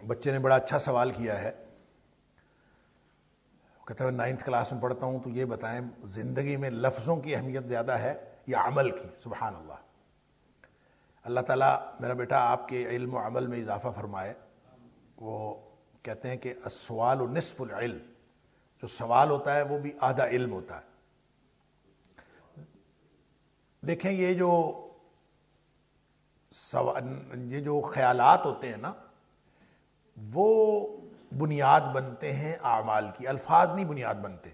بچے نے بڑا اچھا سوال کیا ہے. کہتا ہے 9th کلاس میں پڑھتا ہوں، تو یہ بتائیں زندگی میں لفظوں کی اہمیت زیادہ ہے یا عمل کی؟ سبحان اللہ. اللہ تعالیٰ میرا بیٹا آپ کے علم و عمل میں اضافہ فرمائے. وہ کہتے ہیں کہ السوال نصف العلم، جو سوال ہوتا ہے وہ بھی آدھا علم ہوتا ہے. دیکھیں یہ جو خیالات ہوتے ہیں نا، وہ بنیاد بنتے ہیں اعمال کی. الفاظ نہیں بنیاد بنتے،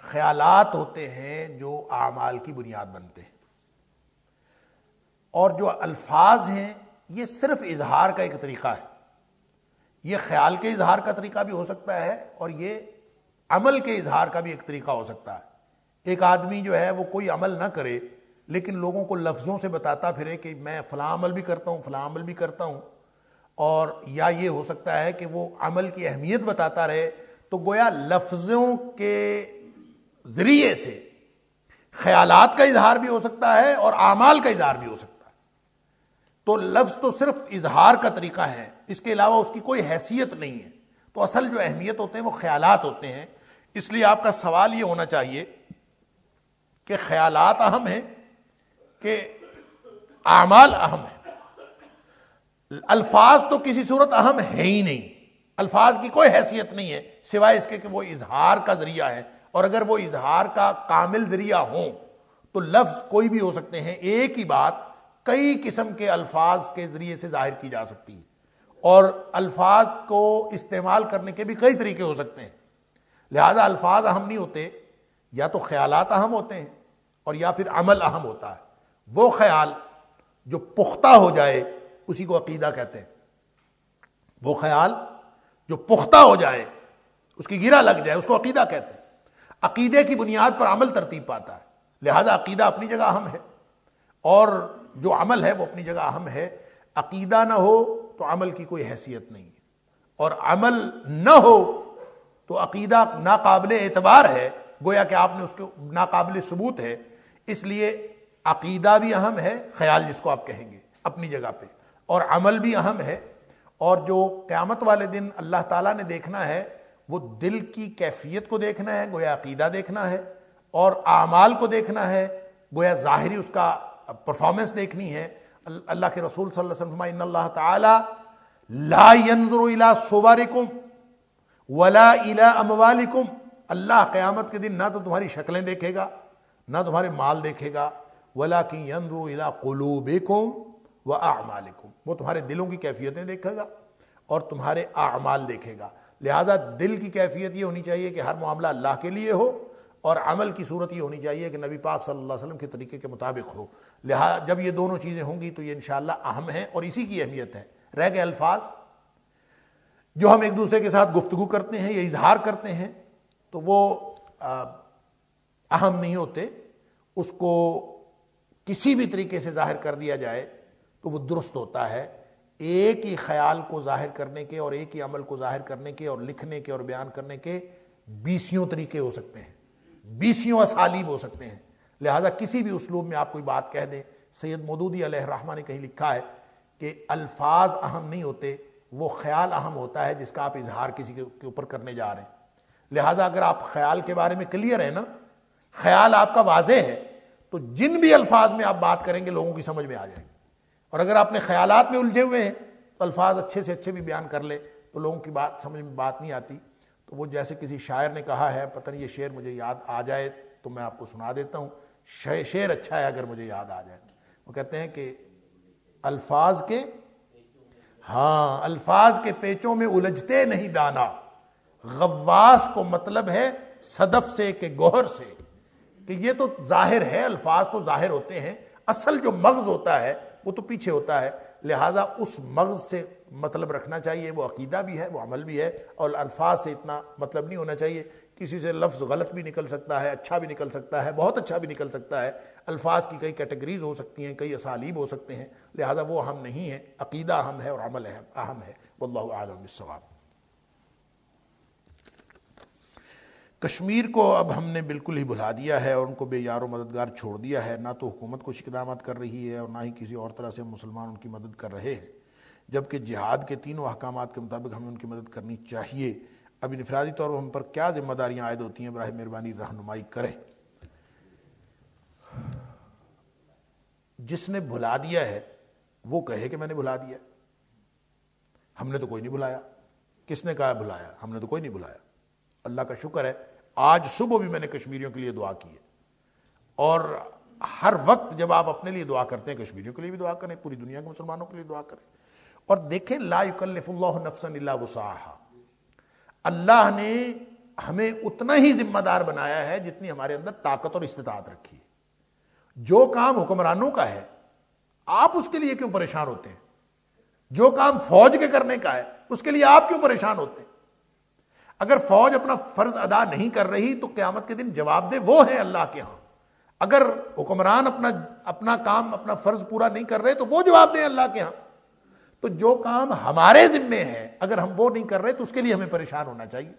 خیالات ہوتے ہیں جو اعمال کی بنیاد بنتے ہیں. اور جو الفاظ ہیں یہ صرف اظہار کا ایک طریقہ ہے. یہ خیال کے اظہار کا طریقہ بھی ہو سکتا ہے اور یہ عمل کے اظہار کا بھی ایک طریقہ ہو سکتا ہے. ایک آدمی جو ہے وہ کوئی عمل نہ کرے لیکن لوگوں کو لفظوں سے بتاتا پھرے کہ میں فلاں عمل بھی کرتا ہوں، فلاں عمل بھی کرتا ہوں. اور یا یہ ہو سکتا ہے کہ وہ عمل کی اہمیت بتاتا رہے. تو گویا لفظوں کے ذریعے سے خیالات کا اظہار بھی ہو سکتا ہے اور اعمال کا اظہار بھی ہو سکتا ہے. تو لفظ تو صرف اظہار کا طریقہ ہے، اس کے علاوہ اس کی کوئی حیثیت نہیں ہے. تو اصل جو اہمیت ہوتے ہیں وہ خیالات ہوتے ہیں. اس لیے آپ کا سوال یہ ہونا چاہیے کہ خیالات اہم ہیں کہ اعمال اہم ہیں. الفاظ تو کسی صورت اہم ہے ہی نہیں. الفاظ کی کوئی حیثیت نہیں ہے سوائے اس کے کہ وہ اظہار کا ذریعہ ہے. اور اگر وہ اظہار کا کامل ذریعہ ہوں تو لفظ کوئی بھی ہو سکتے ہیں. ایک ہی بات کئی قسم کے الفاظ کے ذریعے سے ظاہر کی جا سکتی ہے، اور الفاظ کو استعمال کرنے کے بھی کئی طریقے ہو سکتے ہیں. لہذا الفاظ اہم نہیں ہوتے، یا تو خیالات اہم ہوتے ہیں اور یا پھر عمل اہم ہوتا ہے. وہ خیال جو پختہ ہو جائے اسی کو عقیدہ کہتے ہیں. وہ خیال جو پختہ ہو جائے، اس کی گرہ لگ جائے، اس کو عقیدہ کہتے ہیں. عقیدے کی بنیاد پر عمل ترتیب پاتا ہے. لہذا عقیدہ اپنی جگہ اہم ہے اور جو عمل ہے وہ اپنی جگہ اہم ہے. عقیدہ نہ ہو تو عمل کی کوئی حیثیت نہیں ہے، اور عمل نہ ہو تو عقیدہ ناقابل اعتبار ہے، گویا کہ آپ نے اس کو ناقابل ثبوت ہے. اس لیے عقیدہ بھی اہم ہے، خیال جس کو آپ کہیں گے اپنی جگہ پہ، اور عمل بھی اہم ہے. اور جو قیامت والے دن اللہ تعالیٰ نے دیکھنا ہے وہ دل کی کیفیت کو دیکھنا ہے، گویا عقیدہ دیکھنا ہے، اور اعمال کو دیکھنا ہے، گویا ظاہری اس کا پرفارمنس دیکھنی ہے. اللہ کے رسول صلی اللہ علیہ وسلم فرمائے ان اللہ تعالیٰ لا ينظر الى صورکم ولا الى اموالکم. اللہ قیامت کے دن نہ تو تمہاری شکلیں دیکھے گا، نہ تمہارے مال دیکھے گا، ولکن ينظر الى قلوبکم واعمالکم. وہ تمہارے دلوں کی کیفیتیں دیکھے گا اور تمہارے اعمال دیکھے گا. لہذا دل کی کیفیت یہ ہونی چاہیے کہ ہر معاملہ اللہ کے لیے ہو، اور عمل کی صورت یہ ہونی چاہیے کہ نبی پاک صلی اللہ علیہ وسلم کے طریقے کے مطابق ہو. لہذا جب یہ دونوں چیزیں ہوں گی تو یہ انشاءاللہ اہم ہیں اور اسی کی اہمیت ہے. رہ گئے الفاظ جو ہم ایک دوسرے کے ساتھ گفتگو کرتے ہیں یا اظہار کرتے ہیں، تو وہ اہم نہیں ہوتے. اس کو کسی بھی طریقے سے ظاہر کر دیا جائے تو وہ درست ہوتا ہے. ایک ہی خیال کو ظاہر کرنے کے اور ایک ہی عمل کو ظاہر کرنے کے اور لکھنے کے اور بیان کرنے کے 20 طریقے ہو سکتے ہیں، 20 اسالیب ہو سکتے ہیں. لہٰذا کسی بھی اسلوب میں آپ کوئی بات کہہ دیں. سید مودودی علیہ الرحمہ نے کہیں لکھا ہے کہ الفاظ اہم نہیں ہوتے، وہ خیال اہم ہوتا ہے جس کا آپ اظہار کسی کے اوپر کرنے جا رہے ہیں. لہٰذا اگر آپ خیال کے بارے میں کلیئر ہیں نا، خیال آپ کا واضح ہے، تو جن بھی الفاظ میں آپ بات کریں گے لوگوں کی سمجھ میں آ جائیں گے. اور اگر آپ نے خیالات میں الجھے ہوئے ہیں تو الفاظ اچھے سے اچھے بھی بیان کر لے تو لوگوں کی بات سمجھ میں بات نہیں آتی. تو وہ جیسے کسی شاعر نے کہا ہے، پتہ نہیں یہ شعر مجھے یاد آ جائے تو میں آپ کو سنا دیتا ہوں. شعر اچھا ہے اگر مجھے یاد آ جائے. وہ کہتے ہیں کہ الفاظ کے پیچوں میں الجھتے نہیں دانا، غواص کو مطلب ہے صدف سے کہ گوہر سے. کہ یہ تو ظاہر ہے، الفاظ تو ظاہر ہوتے ہیں، اصل جو مغز ہوتا ہے وہ تو پیچھے ہوتا ہے. لہٰذا اس مغز سے مطلب رکھنا چاہیے، وہ عقیدہ بھی ہے، وہ عمل بھی ہے. اور الفاظ سے اتنا مطلب نہیں ہونا چاہیے. کسی سے لفظ غلط بھی نکل سکتا ہے، اچھا بھی نکل سکتا ہے، بہت اچھا بھی نکل سکتا ہے. الفاظ کی کئی کیٹیگریز ہو سکتی ہیں، کئی اسالیب ہو سکتے ہیں. لہٰذا وہ اہم نہیں ہے، عقیدہ اہم ہے اور عمل اہم ہے. واللہ اعلم بالصواب. کشمیر کو اب ہم نے بالکل ہی بھلا دیا ہے اور ان کو بے یار و مددگار چھوڑ دیا ہے. نہ تو حکومت کچھ اقدامات کر رہی ہے اور نہ ہی کسی اور طرح سے مسلمان ان کی مدد کر رہے ہیں. جبکہ جہاد کے تینوں احکامات کے مطابق ہمیں ان کی مدد کرنی چاہیے۔ اب انفرادی طور پر ہم پر کیا ذمہ داریاں عائد ہوتی ہیں، براہ مہربانی رہنمائی کریں۔ جس نے بھلا دیا ہے وہ کہے کہ میں نے بھلا دیا، ہم نے تو کوئی نہیں بلایا۔ کس نے کہا بلایا؟ ہم نے تو کوئی نہیں بلایا۔ اللہ کا شکر ہے آج صبح بھی میں نے کشمیریوں کے لیے دعا کی ہے، اور ہر وقت جب آپ اپنے لیے دعا کرتے ہیں کشمیریوں کے لیے بھی دعا کریں، پوری دنیا کے مسلمانوں کے لیے دعا کریں۔ اور دیکھیں، لا یکلف اللہ نفسا الا وسعها، اللہ نے ہمیں اتنا ہی ذمہ دار بنایا ہے جتنی ہمارے اندر طاقت اور استطاعت رکھی ہے۔ جو کام حکمرانوں کا ہے آپ اس کے لیے کیوں پریشان ہوتے ہیں؟ جو کام فوج کے کرنے کا ہے اس کے لیے آپ کیوں پریشان ہوتے ہیں؟ اگر فوج اپنا فرض ادا نہیں کر رہی تو قیامت کے دن جواب دہ وہ ہے اللہ کے ہاں۔ اگر حکمران اپنا کام، اپنا فرض پورا نہیں کر رہے تو وہ جواب دیں اللہ کے ہاں۔ تو جو کام ہمارے ذمے ہے اگر ہم وہ نہیں کر رہے تو اس کے لیے ہمیں پریشان ہونا چاہیے۔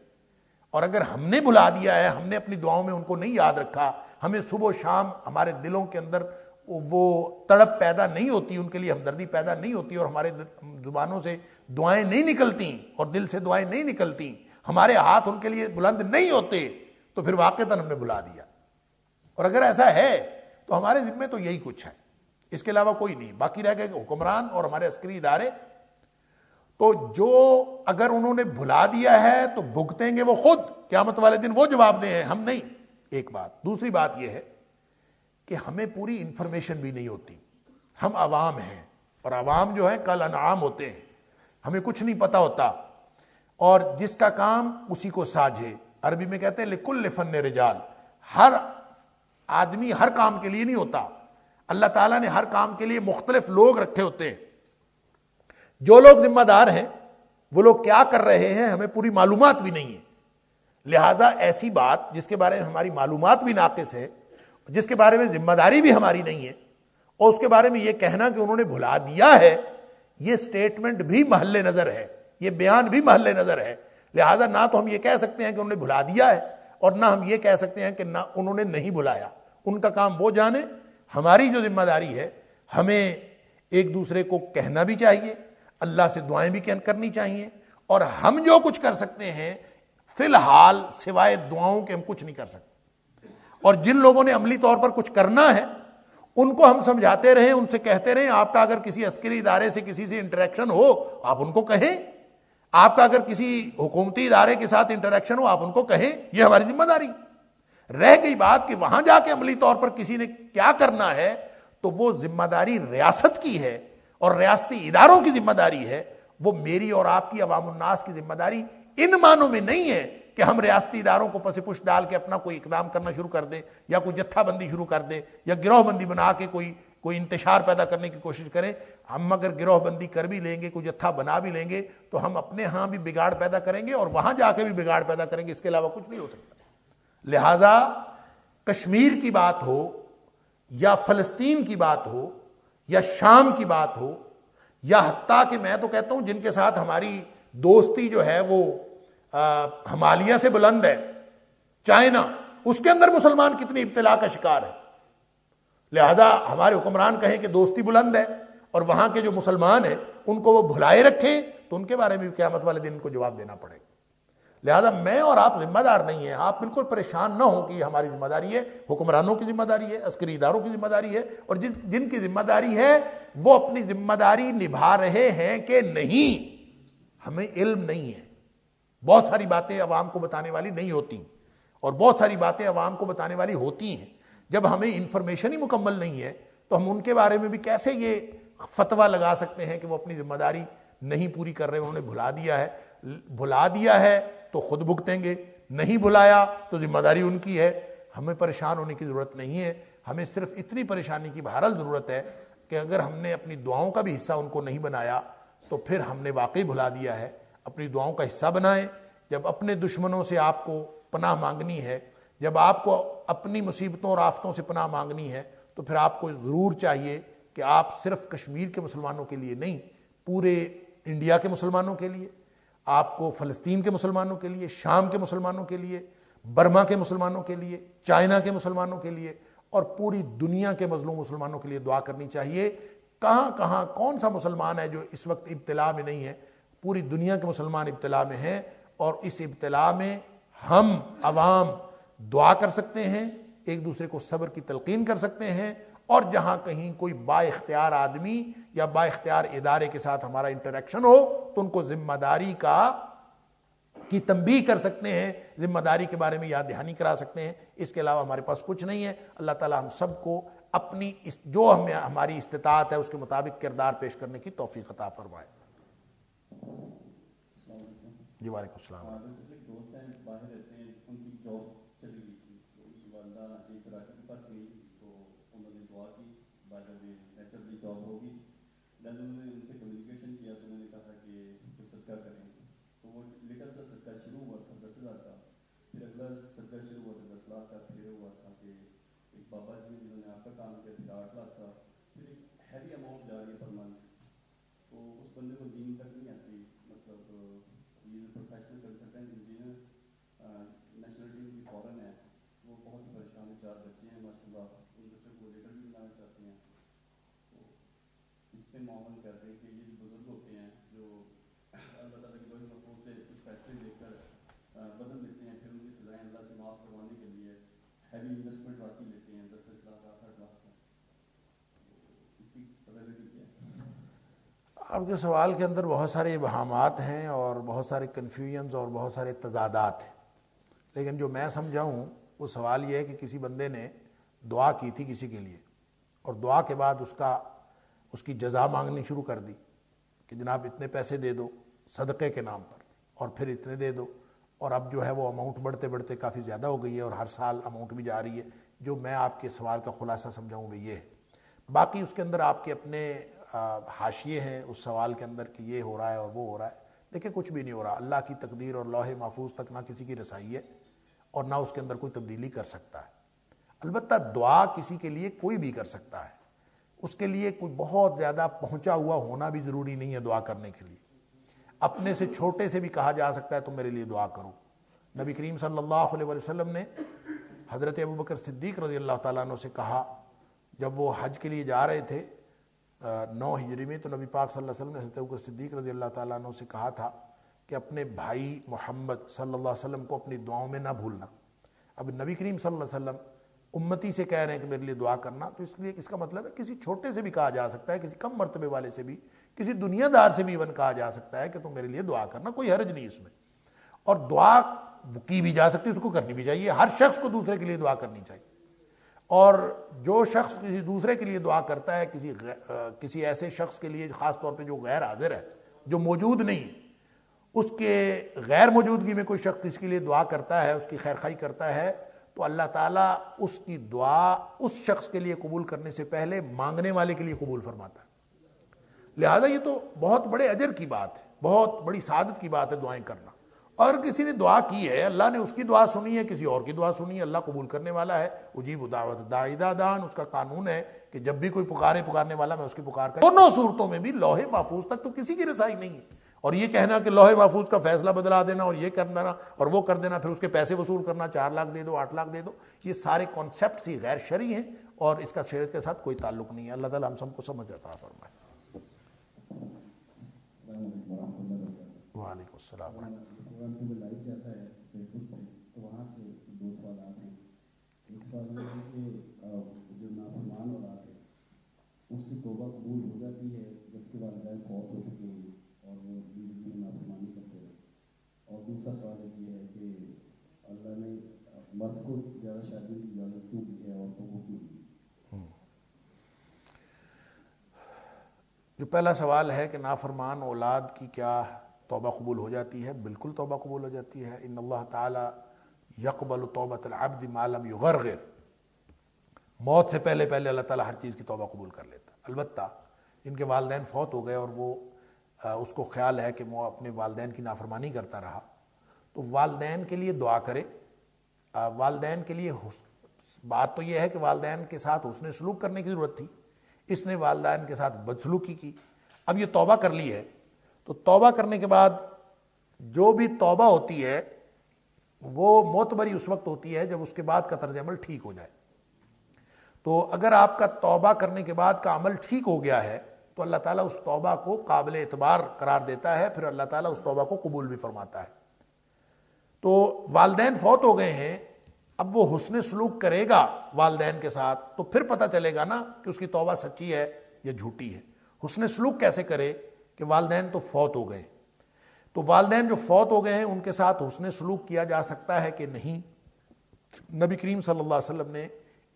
اور اگر ہم نے بلا دیا ہے، ہم نے اپنی دعاؤں میں ان کو نہیں یاد رکھا، ہمیں صبح و شام ہمارے دلوں کے اندر وہ تڑپ پیدا نہیں ہوتی، ان کے لیے ہمدردی پیدا نہیں ہوتی، اور ہمارے زبانوں سے دعائیں نہیں نکلتی اور دل سے دعائیں نہیں نکلتی، ہمارے ہاتھ ان کے لیے بلند نہیں ہوتے، تو پھر واقعتاً ہم نے بلا دیا۔ اور اگر ایسا ہے تو ہمارے ذمے تو یہی کچھ ہے، اس کے علاوہ کوئی نہیں۔ باقی رہ گئے حکمران اور ہمارے عسکری ادارے، تو جو اگر انہوں نے بھلا دیا ہے تو بھگتیں گے وہ خود، قیامت والے دن وہ جواب دیں، ہم نہیں۔ ایک بات۔ دوسری بات یہ ہے کہ ہمیں پوری انفارمیشن بھی نہیں ہوتی، ہم عوام ہیں، اور عوام جو ہے کل انعام ہوتے ہیں، ہمیں کچھ نہیں پتا ہوتا، اور جس کا کام اسی کو ساجھے، عربی میں کہتے ہیں لکل فن رجال، ہر آدمی ہر کام کے لیے نہیں ہوتا، اللہ تعالیٰ نے ہر کام کے لیے مختلف لوگ رکھے ہوتے ہیں۔ جو لوگ ذمہ دار ہیں وہ لوگ کیا کر رہے ہیں ہمیں پوری معلومات بھی نہیں ہے، لہٰذا ایسی بات جس کے بارے میں ہماری معلومات بھی ناقص ہے، جس کے بارے میں ذمہ داری بھی ہماری نہیں ہے، اور اس کے بارے میں یہ کہنا کہ انہوں نے بھلا دیا ہے، یہ سٹیٹمنٹ بھی محل نظر ہے، یہ بیان بھی محل نظر ہے۔ لہٰذا نہ تو ہم یہ کہہ سکتے ہیں کہ انہوں نے بھلا دیا ہے، اور نہ ہم یہ کہہ سکتے ہیں کہ نہ انہوں نے نہیں بھلایا۔ ان کا کام وہ جانے، ہماری جو ذمہ داری ہے ہمیں ایک دوسرے کو کہنا بھی چاہیے، اللہ سے دعائیں بھی کرنی چاہیے، اور ہم جو کچھ کر سکتے ہیں فی الحال سوائے دعاؤں کے ہم کچھ نہیں کر سکتے۔ اور جن لوگوں نے عملی طور پر کچھ کرنا ہے ان کو ہم سمجھاتے رہیں، ان سے کہتے رہیں۔ آپ کا اگر کسی عسکری ادارے سے کسی سے انٹریکشن ہو آپ ان کو کہیں، آپ کا اگر کسی حکومتی ادارے کے ساتھ انٹریکشن ہو آپ ان کو کہیں، یہ ہماری ذمہ داری۔ رہ گئی بات کہ وہاں جا کے عملی طور پر کسی نے کیا کرنا ہے، تو وہ ذمہ داری ریاست کی ہے اور ریاستی اداروں کی ذمہ داری ہے، وہ میری اور آپ کی عوام الناس کی ذمہ داری ان معنوں میں نہیں ہے کہ ہم ریاستی اداروں کو پس پش ڈال کے اپنا کوئی اقدام کرنا شروع کر دیں، یا کوئی جتھا بندی شروع کر دیں، یا گروہ بندی بنا کے کوئی انتشار پیدا کرنے کی کوشش کریں۔ ہم اگر گروہ بندی کر بھی لیں گے، کوئی جتھا بنا بھی لیں گے، تو ہم اپنے ہاں بھی بگاڑ پیدا کریں گے اور وہاں جا کے بھی بگاڑ پیدا کریں گے، اس کے علاوہ کچھ نہیں ہو سکتا۔ لہٰذا کشمیر کی بات ہو یا فلسطین کی بات ہو یا شام کی بات ہو، یا حتیٰ کہ میں تو کہتا ہوں جن کے ساتھ ہماری دوستی جو ہے وہ ہمالیہ سے بلند ہے، چائنا، اس کے اندر مسلمان کتنی ابتلا کا شکار ہے۔ لہذا ہمارے حکمران کہیں کہ دوستی بلند ہے اور وہاں کے جو مسلمان ہیں ان کو وہ بھلائے رکھیں، تو ان کے بارے میں بھی قیامت والے دن ان کو جواب دینا پڑے گا۔ لہذا میں اور آپ ذمہ دار نہیں ہیں، آپ بالکل پریشان نہ ہوں کہ یہ ہماری ذمہ داری ہے، حکمرانوں کی ذمہ داری ہے، عسکری اداروں کی ذمہ داری ہے، اور جن کی ذمہ داری ہے وہ اپنی ذمہ داری نبھا رہے ہیں کہ نہیں، ہمیں علم نہیں ہے۔ بہت ساری باتیں عوام کو بتانے والی نہیں ہوتی، اور بہت ساری باتیں عوام کو بتانے والی ہوتی ہیں۔ جب ہمیں انفارمیشن ہی مکمل نہیں ہے تو ہم ان کے بارے میں بھی کیسے یہ فتویٰ لگا سکتے ہیں کہ وہ اپنی ذمہ داری نہیں پوری کر رہے، انہوں نے بھلا دیا ہے تو خود بھگتیں گے، نہیں بھلایا تو ذمہ داری ان کی ہے۔ ہمیں پریشان ہونے کی ضرورت نہیں ہے، ہمیں صرف اتنی پریشانی کی بہرحال ضرورت ہے کہ اگر ہم نے اپنی دعاؤں کا بھی حصہ ان کو نہیں بنایا تو پھر ہم نے واقعی بھلا دیا ہے۔ اپنی دعاؤں کا حصہ بنائیں۔ جب اپنے دشمنوں سے آپ کو پناہ مانگنی ہے، جب آپ کو اپنی مصیبتوں اور آفتوں سے پناہ مانگنی ہے، تو پھر آپ کو ضرور چاہیے کہ آپ صرف کشمیر کے مسلمانوں کے لیے نہیں، پورے انڈیا کے مسلمانوں کے لیے، آپ کو فلسطین کے مسلمانوں کے لیے، شام کے مسلمانوں کے لیے، برما کے مسلمانوں کے لیے، چائنا کے مسلمانوں کے لیے، اور پوری دنیا کے مظلوم مسلمانوں کے لیے دعا کرنی چاہیے، کہاں کہاں کون سا مسلمان ہے جو اس وقت ابتلا میں نہیں ہے؟ پوری دنیا کے مسلمان ابتلا میں ہیں، اور اس ابتلا میں ہم عوام دعا کر سکتے ہیں، ایک دوسرے کو صبر کی تلقین کر سکتے ہیں، اور جہاں کہیں کوئی با اختیار آدمی یا با اختیار ادارے کے ساتھ ہمارا انٹریکشن ہو تو ان کو ذمہ داری کی تنبیہ کر سکتے ہیں، ذمہ داری کے بارے میں یاد دہانی کرا سکتے ہیں۔ اس کے علاوہ ہمارے پاس کچھ نہیں ہے۔ اللہ تعالی ہم سب کو اپنی جو ہماری استطاعت ہے اس کے مطابق کردار پیش کرنے کی توفیق عطا فرمائے۔ جی وعلیکم السلام۔ دوست ہیں باہر رہتے ہیں، ان کی جاب چلی گئی تھی، تو ان کی والدہ ایک علاقے کے پاس گئی، تو انہوں نے دعا کی، بعد میں نیچرلی جاب ہوگی، دین انہوں نے ان سے کمیونیکیشن کیا، تو انہوں نے کہا کہ کوئی صدقہ کریں، تو وہ لٹل سا صدقہ شروع ہوا تھا 10,000 کا، پھر اگلا صدقہ شروع ہوا تھا 10 لاکھ کا، پھر ہوا تھا کہ ایک بابا جی جنہوں نے آپ کا کام کیا، پھر 8 لاکھ کا، پھر ایک ہیوی اماؤنٹ جا رہی ہے پر منتھ، تو اس بندے کو دین تک نہیں آتی، مطلب یہ پروفیشنل کنسلٹنٹ انجینئر، نیشنلٹی ان کی فورن ہے، وہ بہت پریشان ہیں، 4 بچے ہیں ماشاء اللہ، ان بچوں کو لیڈر بھی بنانا چاہتے ہیں، تو اس پہ معاون کر رہے ہیں کہ یہ بزرگ ہوتے ہیں جو اللہ تعالیٰ کی لوح محفوظ سے کچھ فیصلے لے کر بدل دیتے ہیں، پھر ان کی سزائیں اللہ سے معاف کروانے کے لیے ہیوی انویسٹمنٹ واقعی لیتے ہیں 10-10 لاکھ 8 لاکھ کا، اس کی اویلیبلٹی کیا ہے؟ آپ کے سوال کے اندر بہت سارے ابہامات ہیں اور بہت سارے کنفیوژنز اور بہت سارے تضادات ہیں، لیکن جو میں سمجھا ہوں وہ سوال یہ ہے کہ کسی بندے نے دعا کی تھی کسی کے لیے، اور دعا کے بعد اس کی جزا مانگنی شروع کر دی کہ جناب اتنے پیسے دے دو صدقے کے نام پر، اور پھر اتنے دے دو، اور اب جو ہے وہ اماؤنٹ بڑھتے بڑھتے کافی زیادہ ہو گئی ہے، اور ہر سال اماؤنٹ بھی جا رہی ہے۔ جو میں آپ کے سوال کا خلاصہ سمجھاؤں وہ یہ ہے، باقی اس کے اندر آپ کے اپنے حاشیے ہیں اس سوال کے اندر کہ یہ ہو رہا ہے اور وہ ہو رہا ہے۔ دیکھیں کچھ بھی نہیں ہو رہا، اللہ کی تقدیر اور لوح محفوظ تک نہ کسی کی رسائی ہے اور نہ اس کے اندر کوئی تبدیلی کر سکتا ہے۔ البتہ دعا کسی کے لیے کوئی بھی کر سکتا ہے، اس کے لیے کوئی بہت زیادہ پہنچا ہوا ہونا بھی ضروری نہیں ہے دعا کرنے کے لیے، اپنے سے چھوٹے سے بھی کہا جا سکتا ہے تم میرے لیے دعا کرو۔ نبی کریم صلی اللہ علیہ وسلم نے حضرت ابوبکر صدیق رضی اللہ تعالیٰ عنہ سے کہا، جب وہ حج کے لیے جا رہے تھے 9 ہجری میں، تو نبی پاک صلی اللہ علیہ وسلم نے حضرت ابوبکر صدیق رضی اللہ تعالیٰ عنہ سے کہا تھا کہ اپنے بھائی محمد صلی اللہ علیہ وسلم کو اپنی دعاؤں میں نہ بھولنا۔ اب نبی کریم صلی اللہ علیہ وسلم امتی سے کہہ رہے ہیں کہ میرے لیے دعا کرنا، تو اس لیے اس کا مطلب ہے کسی چھوٹے سے بھی کہا جا سکتا ہے، کسی کم مرتبے والے سے بھی، کسی دنیا دار سے بھی ایون کہا جا سکتا ہے کہ تم میرے لیے دعا کرنا، کوئی حرج نہیں اس میں۔ اور دعا کی بھی جا سکتی ہے، اس کو کرنی بھی چاہیے، ہر شخص کو دوسرے کے لیے دعا کرنی چاہیے، اور جو شخص کسی دوسرے کے لیے دعا کرتا ہے کسی ایسے شخص کے لیے خاص طور پہ جو غیر حاضر ہے، جو موجود نہیں ہے، اس کے غیر موجودگی میں کوئی شخص کسی کے لیے دعا کرتا ہے، اس کی خیرخواہی کرتا ہے، تو اللہ تعالیٰ اس کی دعا اس شخص کے لیے قبول کرنے سے پہلے مانگنے والے کے لیے قبول فرماتا ہے۔ لہذا یہ تو بہت بڑے اجر کی بات ہے، بہت بڑی سعادت کی بات ہے دعائیں کرنا۔ اور کسی نے دعا کی ہے، اللہ نے اس کی دعا سنی ہے، کسی اور کی دعا سنی ہے، اللہ قبول کرنے والا ہے۔ اجیب دعوت الداعی اذا دعان، اس کا قانون ہے کہ جب بھی کوئی پکارنے والا میں اس کی پکار کر، دونوں صورتوں میں بھی لوح محفوظ تک تو کسی کی رسائی نہیں ہے۔ اور یہ کہنا کہ لوح محفوظ کا فیصلہ بدلا دینا اور یہ کر دینا اور وہ کر دینا، پھر اس کے پیسے وصول کرنا، 4 لاکھ دے دو 8 لاکھ دے دو، یہ سارے کانسیپٹس ہی غیر شرعی ہیں اور اس کا شریعت کے ساتھ کوئی تعلق نہیں ہے۔ اللہ تعالیٰ ہم سب کو سمجھ عطا فرمائے۔ وعلیکم السلام۔ لائیو جاتا ہے فیس بک پہ، تو وہاں سے 2 سوالات ہیں۔ ایک سوال یہ ہے کہ جو نافرمان اولاد ہے اس کی توبہ قبول ہو جاتی ہے جبکہ والدین فوت ہو چکے ہیں اور وہ زندگی میں نافرمانی کرتے رہے، اور دوسرا سوال یہ ہے کہ اللہ نے مرد کو زیادہ شادی کی اجازت کیوں دی ہے، عورتوں کو کیوں دی؟ جو پہلا سوال ہے کہ نافرمان اولاد کی کیا توبہ قبول ہو جاتی ہے؟ بالکل توبہ قبول ہو جاتی ہے۔ ان اللہ تعالی یقبل توبۃ العبد ما لم یغرغر، موت سے پہلے اللہ تعالیٰ ہر چیز کی توبہ قبول کر لیتا ہے۔ البتہ ان کے والدین فوت ہو گئے اور وہ اس کو خیال ہے کہ وہ اپنے والدین کی نافرمانی کرتا رہا، تو والدین کے لیے دعا کرے۔ والدین کے لیے بات تو یہ ہے کہ والدین کے ساتھ حسن سلوک کرنے کی ضرورت تھی، اس نے والدین کے ساتھ بدسلوکی کی، اب یہ توبہ کر لی ہے، تو توبہ کرنے کے بعد جو بھی توبہ ہوتی ہے وہ معتبری اس وقت ہوتی ہے جب اس کے بعد کا طرز عمل ٹھیک ہو جائے۔ تو اگر آپ کا توبہ کرنے کے بعد کا عمل ٹھیک ہو گیا ہے تو اللہ تعالیٰ اس توبہ کو قابل اعتبار قرار دیتا ہے، پھر اللہ تعالیٰ اس توبہ کو قبول بھی فرماتا ہے۔ تو والدین فوت ہو گئے ہیں، اب وہ حسن سلوک کرے گا والدین کے ساتھ تو پھر پتہ چلے گا نا کہ اس کی توبہ سچی ہے یا جھوٹی ہے۔ حسن سلوک کیسے کرے کہ والدین تو فوت ہو گئے، تو والدین جو فوت ہو گئے ہیں ان کے ساتھ حسن سلوک کیا جا سکتا ہے کہ نہیں؟ نبی کریم صلی اللہ علیہ وسلم نے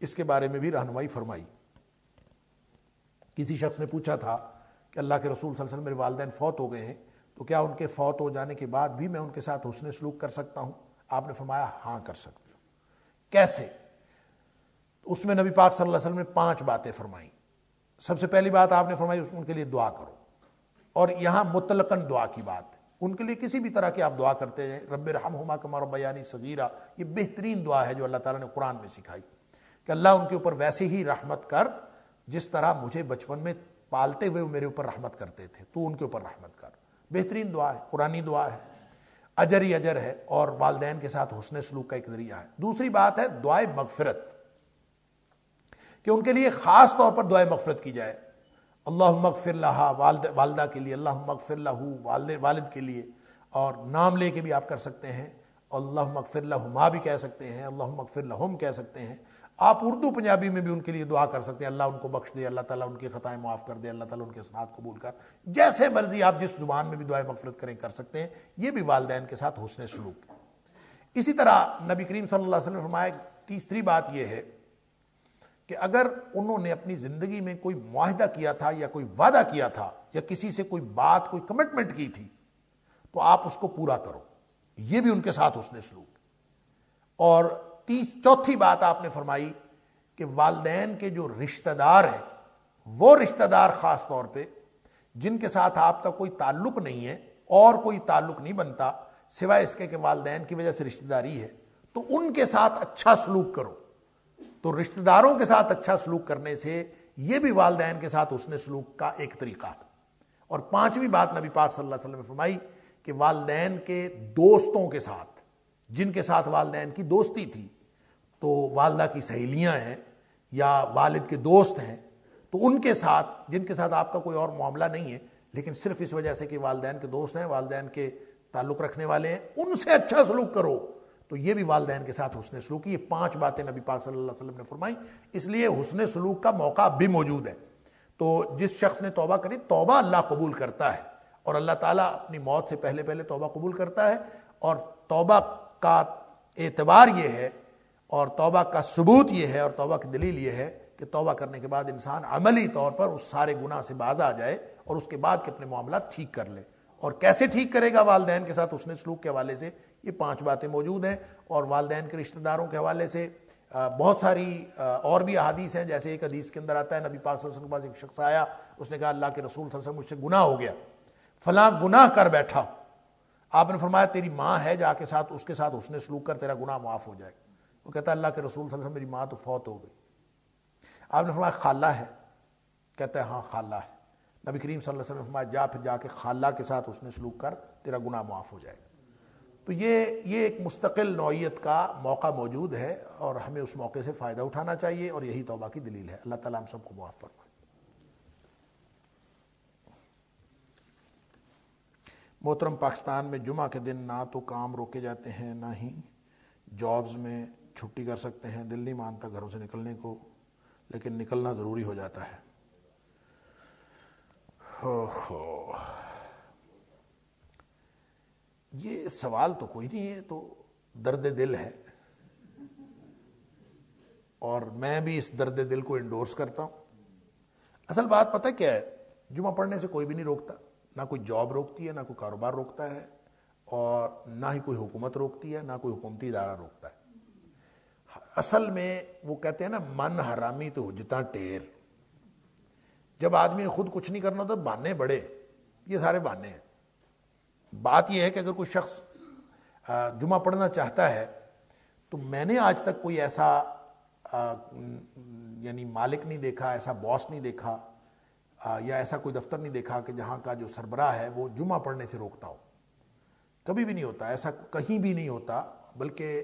اس کے بارے میں بھی رہنمائی فرمائی۔ کسی شخص نے پوچھا تھا کہ اللہ کے رسول صلی اللہ علیہ وسلم میرے والدین فوت ہو گئے ہیں تو کیا ان کے فوت ہو جانے کے بعد بھی میں ان کے ساتھ حسن سلوک کر سکتا ہوں؟ آپ نے فرمایا ہاں کر سکتے ہو۔ کیسے؟ اس میں نبی پاک صلی اللہ علیہ وسلم نے 5 باتیں فرمائیں۔ سب سے پہلی بات آپ نے فرمائی ان کے لیے دعا کرو، اور یہاں مطلقاً دعا کی بات، ان کے لیے کسی بھی طرح کی آپ دعا کرتے ہیں، رب ارحمہما کما ربیانی صغیرہ، یہ بہترین دعا ہے جو اللہ تعالیٰ نے قرآن میں سکھائی کہ اللہ ان کے اوپر ویسے ہی رحمت کر جس طرح مجھے بچپن میں پالتے ہوئے وہ میرے اوپر رحمت کرتے تھے، تو ان کے اوپر رحمت کر۔ بہترین دعا ہے، قرآنی دعا ہے، اجر ہی اجر ہے، اور والدین کے ساتھ حسن سلوک کا ایک ذریعہ ہے۔ دوسری بات ہے دعائے مغفرت، کہ ان کے لیے خاص طور پر دعائے مغفرت کی جائے۔ اللہم اغفر لہا، والدہ کے لیے اللہم اغفر لہو، والد کے لیے، اور نام لے کے بھی آپ کر سکتے ہیں، اللہم اغفر لہما بھی کہہ سکتے ہیں، اللہم اغفر لہم کہہ سکتے ہیں۔ آپ اردو پنجابی میں بھی ان کے لیے دعا کر سکتے ہیں، اللہ ان کو بخش دے، اللہ تعالیٰ ان کی خطائیں معاف کر دے، اللہ تعالیٰ ان کے حسنات قبول کر، جیسے مرضی آپ جس زبان میں بھی دعائے مغفرت کریں کر سکتے ہیں۔ یہ بھی والدین کے ساتھ حسن سلوک۔ اسی طرح نبی کریم صلی اللہ علیہ وسلم نے فرمایا تیسری بات یہ ہے کہ اگر انہوں نے اپنی زندگی میں کوئی معاہدہ کیا تھا یا کوئی وعدہ کیا تھا یا کسی سے کوئی بات، کوئی کمٹمنٹ کی تھی تو آپ اس کو پورا کرو، یہ بھی ان کے ساتھ حسن سلوک۔ اور چوتھی بات آپ نے فرمائی کہ والدین کے جو رشتہ دار ہیں، وہ رشتہ دار خاص طور پہ جن کے ساتھ آپ کا کوئی تعلق نہیں ہے اور کوئی تعلق نہیں بنتا سوائے اس کے کہ والدین کی وجہ سے رشتہ داری ہے، تو ان کے ساتھ اچھا سلوک کرو۔ تو رشتہ داروں کے ساتھ اچھا سلوک کرنے سے یہ بھی والدین کے ساتھ حسن سلوک کا ایک طریقہ ہے۔ اور 5ویں بات نبی پاک صلی اللہ علیہ وسلم نے فرمائی کہ والدین کے دوستوں کے ساتھ، جن کے ساتھ والدین کی دوستی تھی، تو والدہ کی سہیلیاں ہیں یا والد کے دوست ہیں، تو ان کے ساتھ جن کے ساتھ آپ کا کوئی اور معاملہ نہیں ہے لیکن صرف اس وجہ سے کہ والدین کے دوست ہیں، والدین کے تعلق رکھنے والے ہیں، ان سے اچھا سلوک کرو، تو یہ بھی والدین کے ساتھ حسن سلوک کی۔ یہ 5 باتیں نبی پاک صلی اللہ علیہ وسلم نے فرمائی، اس لیے حسن سلوک کا موقع بھی موجود ہے۔ تو جس شخص نے توبہ کری، توبہ اللہ قبول کرتا ہے، اور اللہ تعالیٰ اپنی موت سے پہلے پہلے توبہ قبول کرتا ہے۔ اور توبہ کا اعتبار یہ ہے اور توبہ کا ثبوت یہ ہے اور توبہ کی دلیل یہ ہے کہ توبہ کرنے کے بعد انسان عملی طور پر اس سارے گناہ سے باز آ جائے اور اس کے بعد کے اپنے معاملات ٹھیک کر لے۔ اور کیسے ٹھیک کرے گا والدین کے ساتھ حسن سلوک کے حوالے سے، یہ 5 باتیں موجود ہیں۔ اور والدین کے رشتہ داروں کے حوالے سے بہت ساری اور بھی احادیث ہیں، جیسے ایک حدیث کے اندر آتا ہے نبی پاک صلی اللہ علیہ وسلم کے پاس ایک شخص آیا، اس نے کہا اللہ کے رسول صلی اللہ علیہ وسلم مجھ سے گناہ ہو گیا، فلاں گناہ کر بیٹھا۔ آپ نے فرمایا تیری ماں ہے، جا کے ساتھ اس کے ساتھ حسن سلوک کر، تیرا گناہ معاف ہو جائے گا۔ وہ کہتا ہے اللہ کے رسول صلی اللہ علیہ وسلم میری ماں تو فوت ہو گئی۔ آپ نے فرمایا خالہ ہے؟ کہتا ہے ہاں خالہ ہے۔ نبی کریم صلی اللہ علیہ وسلم نے فرمایا جا پھر جا کے خالہ کے ساتھ حسن سلوک کر، تیرا گناہ معاف ہو جائے گا۔ تو یہ ایک مستقل نوعیت کا موقع موجود ہے اور ہمیں اس موقع سے فائدہ اٹھانا چاہیے، اور یہی توبہ کی دلیل ہے۔ اللہ تعالیٰ ہم سب کو معاف فرمائے۔ محترم، پاکستان میں جمعہ کے دن نہ تو کام روکے جاتے ہیں، نہ ہی جابز میں چھٹی کر سکتے ہیں۔ دل نہیں مانتا گھروں سے نکلنے کو، لیکن نکلنا ضروری ہو جاتا ہے۔ یہ سوال تو کوئی نہیں ہے، تو درد دل ہے، اور میں بھی اس درد دل کو انڈورس کرتا ہوں۔ اصل بات پتہ کیا ہے، جمعہ پڑھنے سے کوئی بھی نہیں روکتا، نہ کوئی جاب روکتی ہے، نہ کوئی کاروبار روکتا ہے، اور نہ ہی کوئی حکومت روکتی ہے، نہ کوئی حکومتی ادارہ روکتا ہے۔ اصل میں وہ کہتے ہیں نا من حرامی تو حجتاں ٹیر۔ جب آدمی نے خود کچھ نہیں کرنا تو بہانے بڑے، یہ سارے بہانے ہیں۔ بات یہ ہے کہ اگر کوئی شخص جمعہ پڑھنا چاہتا ہے تو میں نے آج تک کوئی ایسا یعنی مالک نہیں دیکھا، ایسا باس نہیں دیکھا، یا ایسا کوئی دفتر نہیں دیکھا کہ جہاں کا جو سربراہ ہے وہ جمعہ پڑھنے سے روکتا ہو۔ کبھی بھی نہیں ہوتا، ایسا کہیں بھی نہیں ہوتا۔ بلکہ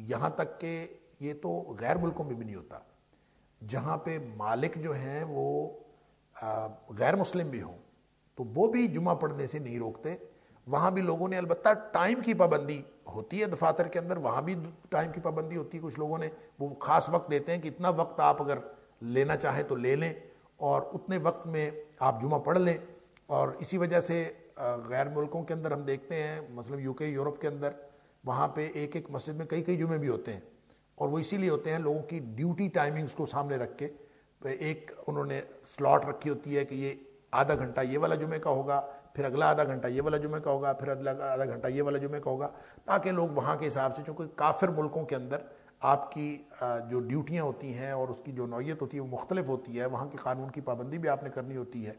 یہاں تک کہ یہ تو غیر ملکوں میں بھی نہیں ہوتا، جہاں پہ مالک جو ہیں وہ غیر مسلم بھی ہوں تو وہ بھی جمعہ پڑھنے سے نہیں روکتے. وہاں بھی لوگوں نے البتہ ٹائم کی پابندی ہوتی ہے دفاتر کے اندر، وہاں بھی ٹائم کی پابندی ہوتی ہے. کچھ لوگوں نے وہ خاص وقت دیتے ہیں کہ اتنا وقت آپ اگر لینا چاہیں تو لے لیں اور اتنے وقت میں آپ جمعہ پڑھ لیں. اور اسی وجہ سے غیر ملکوں کے اندر ہم دیکھتے ہیں، مثلا UK یورپ کے اندر، وہاں پہ ایک ایک مسجد میں کئی جمعے بھی ہوتے ہیں، اور وہ اسی لیے ہوتے ہیں لوگوں کی ڈیوٹی ٹائمنگز کو سامنے رکھ کے. ایک انہوں نے سلاٹ رکھی ہوتی ہے کہ یہ آدھا گھنٹہ یہ والا جمعے کا ہوگا، پھر اگلا آدھا گھنٹہ یہ والا جمعے کا ہوگا، پھر اگلا آدھا گھنٹہ یہ والا جمعے کا ہوگا، تاکہ لوگ وہاں کے حساب سے، چونکہ کافر ملکوں کے اندر آپ کی جو ڈیوٹیاں ہوتی ہیں اور اس کی جو نوعیت ہوتی ہے وہ مختلف ہوتی ہے، وہاں کے قانون کی پابندی بھی آپ نے کرنی ہوتی ہے،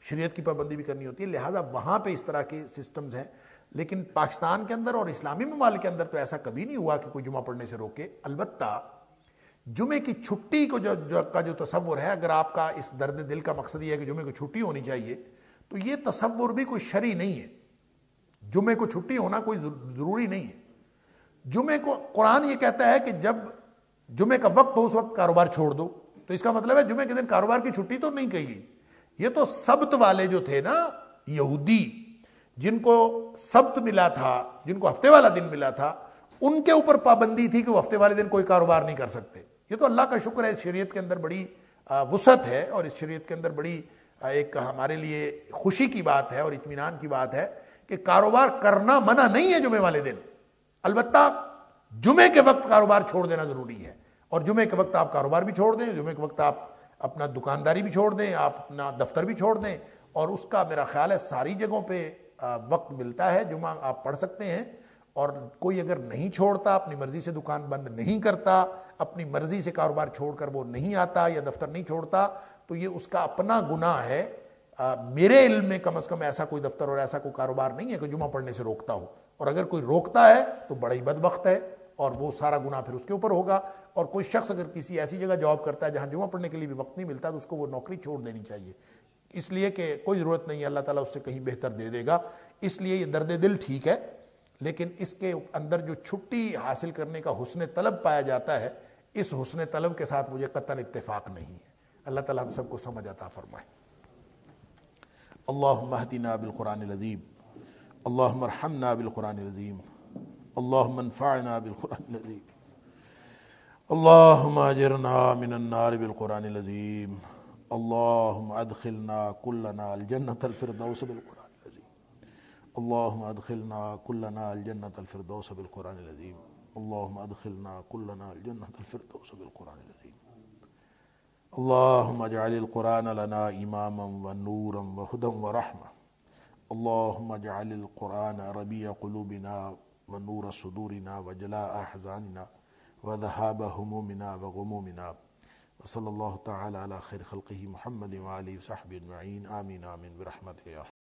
شریعت کی پابندی بھی کرنی ہوتی ہے، لہٰذا وہاں پہ اس طرح کے سسٹمز ہیں. لیکن پاکستان کے اندر اور اسلامی ممالک کے اندر تو ایسا کبھی نہیں ہوا کہ کوئی جمعہ پڑھنے سے روکے. البتہ جمعے کی چھٹی کو جو تصور ہے، اگر آپ کا اس درد دل کا مقصد یہ ہے کہ جمعے کو چھٹی ہونی چاہیے، تو یہ تصور بھی کوئی شرعی نہیں ہے. جمعے کو چھٹی ہونا کوئی ضروری نہیں ہے. جمعے کو قرآن یہ کہتا ہے کہ جب جمعے کا وقت ہو اس وقت کاروبار چھوڑ دو، تو اس کا مطلب ہے جمعے کے دن کاروبار کی چھٹی تو نہیں کہی گئی. یہ تو سبت والے جو تھے نا یہودی، جن کو سبت ملا تھا، جن کو ہفتے والا دن ملا تھا، ان کے اوپر پابندی تھی کہ وہ ہفتے والے دن کوئی کاروبار نہیں کر سکتے. یہ تو اللہ کا شکر ہے، اس شریعت کے اندر بڑی وسعت ہے، اور اس شریعت کے اندر بڑی ایک ہمارے لیے خوشی کی بات ہے اور اطمینان کی بات ہے کہ کاروبار کرنا منع نہیں ہے جمعے والے دن. البتہ جمعے کے وقت کاروبار چھوڑ دینا ضروری ہے، اور جمعے کے وقت آپ کاروبار بھی چھوڑ دیں، جمعے کے وقت آپ اپنا دکانداری بھی چھوڑ دیں، آپ اپنا دفتر بھی چھوڑ دیں، اور اس کا میرا خیال ہے ساری جگہوں پہ وقت ملتا ہے، جمعہ آپ پڑھ سکتے ہیں. اور کوئی اگر نہیں چھوڑتا، اپنی مرضی سے دکان بند نہیں کرتا، اپنی مرضی سے کاروبار چھوڑ کر وہ نہیں آتا یا دفتر نہیں چھوڑتا، تو یہ اس کا اپنا گناہ ہے. میرے علم میں کم از کم ایسا کوئی دفتر اور ایسا کوئی کاروبار نہیں ہے کہ جمعہ پڑھنے سے روکتا ہو، اور اگر کوئی روکتا ہے تو بڑا ہی بدبخت ہے، اور وہ سارا گناہ پھر اس کے اوپر ہوگا. اور کوئی شخص اگر کسی ایسی جگہ جاب کرتا ہے جہاں جمعہ پڑھنے کے لیے بھی وقت نہیں ملتا، تو اس کو وہ نوکری چھوڑ دینی چاہیے، اس لیے کہ کوئی ضرورت نہیں ہے، اللہ تعالیٰ اس سے کہیں بہتر دے دے گا. اس لیے یہ درد دل ٹھیک ہے، لیکن اس کے اندر جو چھٹی حاصل کرنے کا حسن طلب پایا جاتا ہے، اس حسن طلب کے ساتھ مجھے قطعاً اتفاق نہیں ہے. اللہ تعالیٰ ہم سب کو سمجھ عطا فرمائے. اللہم اہدنا بالقرآن العظیم، اللہم ارحمنا بالقرآن العظیم، اللہم انفعنا بالقرآن العظیم، اللہم اجرنا من النار بالقرآن العظیم، اللہم ادخلنا کلنا الجنة الفردوس بالقرآن العظیم، اللہم ادخلنا کلنا الجنة الفردوس بالقرآن العظیم، اللہم ادخلنا کلنا الجنة الفردوس بالقرآن العظیم. اللہم اجعل القرآن لنا اماما ونورا وہدا ورحمہ، اللہم اجعل القرآن ربیع قلوبنا ونور صدورنا وجلاء احزاننا وذہاب ہمومنا وغمومنا. وصلی اللہ تعالی علی خیر خلقہ محمد وآلہ وصحبہ اجمعین. آمین آمین برحمتک یا